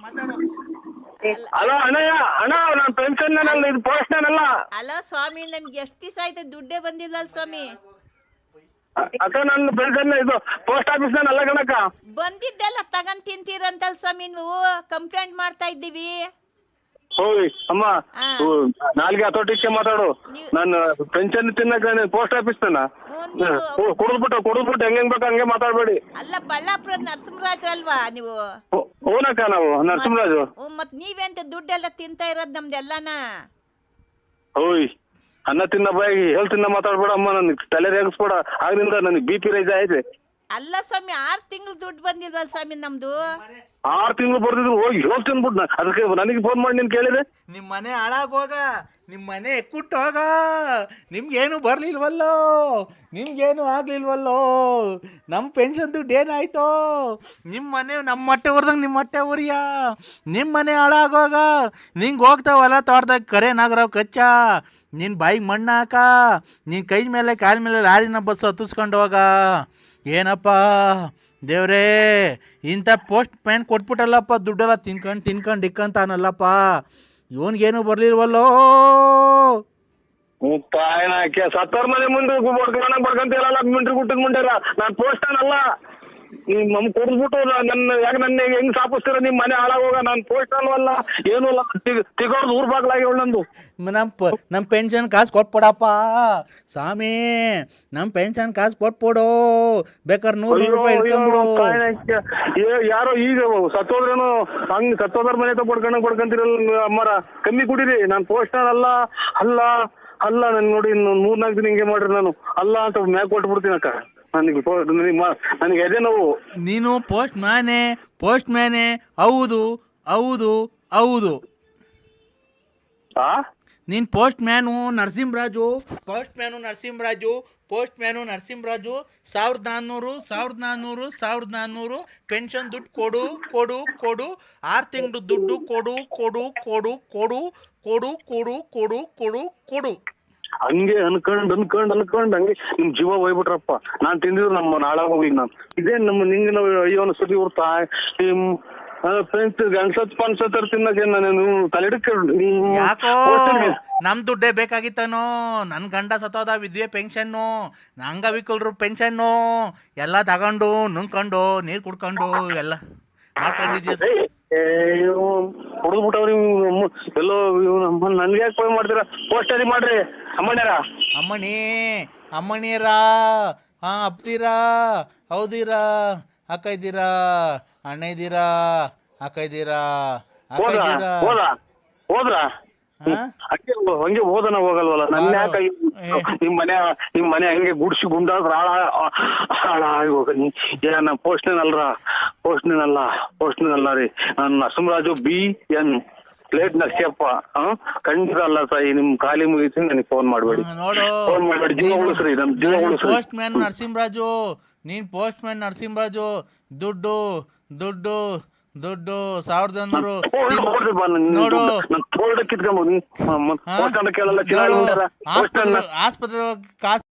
ಮಾತಾಡು. ಅಲ್ಲ ಅಣ್ಣಯ್ಯ, ಅಣ್ಣ ನಾನು ಪೆನ್ಷನ್ ಇದು ಪೋಸ್ಟ್ನಲ್ಲ. ಅಲ್ಲ ಸ್ವಾಮಿ, ನಮ್ಗೆ ಎಷ್ಟು ದಿವಸ ಆಯ್ತು ದುಡ್ಡೇ ಬಂದಿಲ್ಲ ಸ್ವಾಮಿ. ಅಕ್ಕ ನನ್ನ ಪೆನ್ಷನ್ ಇದು ಪೋಸ್ಟ್ ಆಫೀಸ್ ಅಲ್ಲ ಕಣಕ್ಕ. ಬಂದಿದ್ದೆಲ್ಲ ತಗೊಂಡ್ ತಿಂತೀರಂತಲ್ ಸ್ವಾಮಿ, ನೀವು ಕಂಪ್ಲೇಂಟ್ ಮಾಡ್ತಾ ಇದ್ದೀವಿ. ಹೋಯ್ ಅಮ್ಮ, ಹಾ. ನಾಲ್ಗೆ ಹತೋಟಿಕ್ಕೆ ಮಾತಾಡು. ನಾನು ಪೆನ್ಷನ್ ತಿನ್ನಕ ಪೋಸ್ಟ್ ಆಫೀಸ್ ಕುಡಿದ್ಬಿಟ್ಟು ಹೆಂಗ್ ಬೇಕು ಹಂಗೆ ಮಾತಾಡ್ಬೇಡಿ. ಅಲ್ಲ ಬಳ್ಳಾಪುರದ ನರಸಿಂಹರಾಜ್ ಅಲ್ವಾ ನೀವು? ಹೂನಕ್ಕ, ನಾವು ನರಸಿಂಹರಾಜು. ಮತ್ ನೀವೆಂತ ದುಡ್ಡೆಲ್ಲ ತಿಂತಾ ಇರೋದ್ ನಮ್ದೆಲ್ಲನ? ಹೋಯ್ ಅನ್ನ ತಿನ್ನ ಬಾಯಿ ಹೇಳ್ ತಿನ್ನ ಮಾತಾಡ್ಬೇಡ ಅಮ್ಮ, ನನ್ಗೆ ತಲೆ ರೇಗಿಸ್ಬೇಡ. ಆಗ್ಲಿಂದ ನನಗೆ BP ರೈಸ್ ಆಯ್ತು. ಅಲ್ಲ ಸ್ವಾಮಿ, 6 ತಿಂಗಳು ದುಡ್ಡು ಬಂದಿಲ್ವಲ್ಲ ಸ್ವಾಮಿ ನಮ್ದು? 6 ತಿಂಗಳು ಬರ್ದಿದ್ರು ಹೋಗಿ ಹೇಳ್ ತಿನ್ಬಿಟ್ಟು ಅದಕ್ಕೆ ನನಗೆ ಫೋನ್ ಮಾಡಿ ನೀನ್ ಕೇಳಿದೆ. ನಿಮ್ಮ ಮನೆ ಹಾಳಾಗೋಗ, ನಿಮ್ಮ ಮನೆ ಎಕ್ಕುಟ್ಟೋಗ, ನಿಮ್ಗೇನು ಬರ್ಲಿಲ್ವಲ್ಲೋ, ನಿಮ್ಗೇನು ಆಗ್ಲಿಲ್ವಲ್ಲೋ, ನಮ್ಮ ಪೆನ್ಷನ್ ದುಡ್ಡು ಏನಾಯ್ತೋ? ನಿಮ್ಮ ಮನೆ ನಮ್ಮ ಹೊಟ್ಟೆ ಹೊರ್ದಂಗೆ ನಿಮ್ಮ ಹೊಟ್ಟೆ ಉರಿಯ, ನಿಮ್ಮ ಮನೆ ಹಾಳಾಗೋಗ. ನಿಂಗೆ ಹೋಗ್ತಾವಲ್ಲ ತೋಟದಾಗ ಕರೆ ನಾಗರಾವ್ ಕಚ್ಚ, ನಿನ್ನ ಬಾಯಿಗೆ ಮಣ್ಣು ಹಾಕ, ನಿನ್ನ ಕೈ ಮೇಲೆ ಕಾಲ ಮೇಲೆ ಲಾರಿನ ಬಸ್ ಹತ್ತಿಸ್ಕೊಂಡು ಹೋಗ. ಏನಪ್ಪ ದೇವ್ರೇ, ಇಂಥ ಪೋಸ್ಟ್ ಮ್ಯಾನ್ ಕೊಟ್ಬಿಟ್ಟಲ್ಲಪ್ಪ, ದುಡ್ಡೆಲ್ಲ ತಿನ್ಕೊಂಡು ಇಕ್ಕಂತಾನಲ್ಲಪ್ಪ, ಇವನ್ಗೇನು ಬರ್ಲಿಲ್ವಲ್ಲೋ. ತಾಯನಾಕೆ ಸತ್ತರ್ ಮನೆ ಮುಂದೆ ಬರ್ಕಂತೀರಲ್ಲ ಮಿಂಟ್ರಿ ಗುಟ್ಟದ ಮುಂಡ್ಯಾರ. ನಾನು ಪೋಸ್ಟ್ ಅಲ್ಲ, ನಮ್ ಕೊಡ್ಬಿಟ್ಟು ನನ್ನ ಹೆಂಗ್ ಸಾಪಿಸ್ತೀರ? ನಿಮ್ ಮನೆ ಹಾಳಾಗೋಗ. ನಾನು ಪೋಸ್ಟ್ ಅಲ್ವಲ್ಲ, ಏನೂ ಅಲ್ಲ, ತಿಗೋರ್ದು ಊರ್ ಬಾಗ್ಲಾಗಿ ನಂದು. ನಮ್ಮ ಪೆನ್ಷನ್ ಕಾಸು ಕೊಟ್ಬಿಡಪ್ಪ ಸ್ವಾಮಿ, ನಮ್ಮ ಪೆನ್ಷನ್ ಕಾಸು ಕೊಟ್ಬಿಡು, ಬೇಕಾದ್ರೆ 100 ರೂಪಾಯಿ ಇಟ್ಕೊಂಡ್ಬಿಡು. ಯಾರೋ ಈಗ ಸತ್ತೋದ್ರೇನು ಹಂಗ್ ಸತ್ತೋದ್ರ ಮನೆ ಬಡ್ಕೊಂತಿರಲ್ಲ ಅಮ್ಮರ, ಕಮ್ಮಿ ಕುಡೀರಿ. ನಾನು ಪೋಸ್ಟ್ ಅಲ್ಲ ಅಲ್ಲ ಅಲ್ಲ ನನ್ ನೋಡಿ, 3-4 ದಿನ ಹಿಂಗೆ ಮಾಡ್ರಿ. ನಾನು ಅಲ್ಲ ಅಂತ ಮ್ಯಾಗ್ ಕೊಟ್ಬಿಡ್ತೀನಿ ಅಕ್ಕ. ನನಗೆ ಎದೆ ನೋವು. ನೀನು ಪೋಸ್ಟ್ ಮ್ಯಾನೆ ಹೌದು ಹೌದು ಹೌದು. ನೀನು ಪೋಸ್ಟ್ ಮ್ಯಾನು ನರಸಿಂಹರಾಜು 1400 ಪೆನ್ಷನ್ ದುಡ್ಡು ಕೊಡು ಕೊಡು ಕೊಡು, 6 ತಿಂಗಳು ದುಡ್ಡು ಕೊಡು ಕೊಡು ಕೊಡು ಕೊಡು ಕೊಡು ಕೊಡು ಕೊಡು ಕೊಡು ಕೊಡು. ಹಂಗೆ ಅನ್ಕೊಂಡ್ ಹಂಗೆ ನಿಮ್ ಜೀವ ಹೋಗ್ಬಿಟ್ರಪ್ಪ. ನಾನ್ ತಿಂದಿದ್ರು ನಮ್ಮ ನಾಳಾಗ ಹೋಗಿ ನಾನು ಇದೇ ನಮ್ಮ ನಿಂಗೆ ನಾವು ಅಯ್ಯೋ ಅನ್ಸತಿ ಇರ್ತಾ ಫ್ರೆಂಡ್ಸ್ ಗಂಡ್ಸತ್ ತಿನ್ನಕ್ಕೆ ನಾನು ತಲೆಡಕ್ಕೆ. ಯಾಕೋ ನಮ್ ದುಡ್ಡೇ ಬೇಕಾಗಿತ್ತನೋ? ನನ್ ಗಂಡ ಸತ್ತೋದ, ವಿದ್ಯೆ ಪೆನ್ಷನ್ನು, ಅಂಗವಿಕಲರು ಪೆನ್ಷನ್ನು ಎಲ್ಲ ತಗೊಂಡು ನುಂಗ್ಕೊಂಡು ನೀರ್ ಕುಡ್ಕೊಂಡು ಎಲ್ಲ ಮಾಡ್ಕೊಂಡಿದ್ಯ. ಹೊಡೆದ್ಬಿಟ್ಟವ್ರಿ ಎಲ್ಲೋ. ನನ್ಗೆ ಯಾಕೆ ಫೋನ್ ಮಾಡ್ತೀರಾ? ಪೋಸ್ಟರಿ ಮಾಡ್ರಿ ಅಮ್ಮಣಿಯರ ಹಾ, ಅಪ್ತೀರಾ, ಹೌದಿರಾ, ಅಕ್ಕ ಇದ್ದೀರಾ, ಅಣ್ಣ ಇದ್ದೀರಾ, ಅಕ್ಕ ಇದ್ದೀರಾ, ಹೋದ್ರ ಹಂಗೆ ಹೋದನ ಹೋಗಲ್ವಲ್ಲ? ನನ್ನ ಯಾಕೆ ನಿಮ್ ಮನೆ ಹಂಗೆ ಗುಡ್ಸಿ ಗುಂಡಾದ್ರ ಹಾಳಾಗಿ ಹೋಗ. ಏನ ಪೋಸ್ಟ್ನೇನ್ ಅಲ್ಲ ರೀ. ನಾನು ನರಸಿಂಹರಾಜು BN ಪ್ಲೇಟ್ ನರಸಿಯಪ್ಪ. ಖಂಡಿತ ಅಲ್ಲ ಸಾಯಿ, ನಿಮ್ ಖಾಲಿ ಮುಗಿಸಿ ನನಗೆ ಫೋನ್ ಮಾಡ್ಬೇಡಿ. ಫೋನ್ ಮಾಡ್ಬೇಡಿ, ಜೀವ ಉಳಿಸ್ರಿ, ನಮ್ ಜೀವ ಉಳಿಸ್ರಿ. ಪೋಸ್ಟ್ ಮ್ಯಾನ್ ನರಸಿಂಹರಾಜು ದುಡ್ಡು 1100 ನೋಡು. ಆಸ್ಪತ್ರೆ ಆಸ್ಪತ್ರೆ ಕಾಸು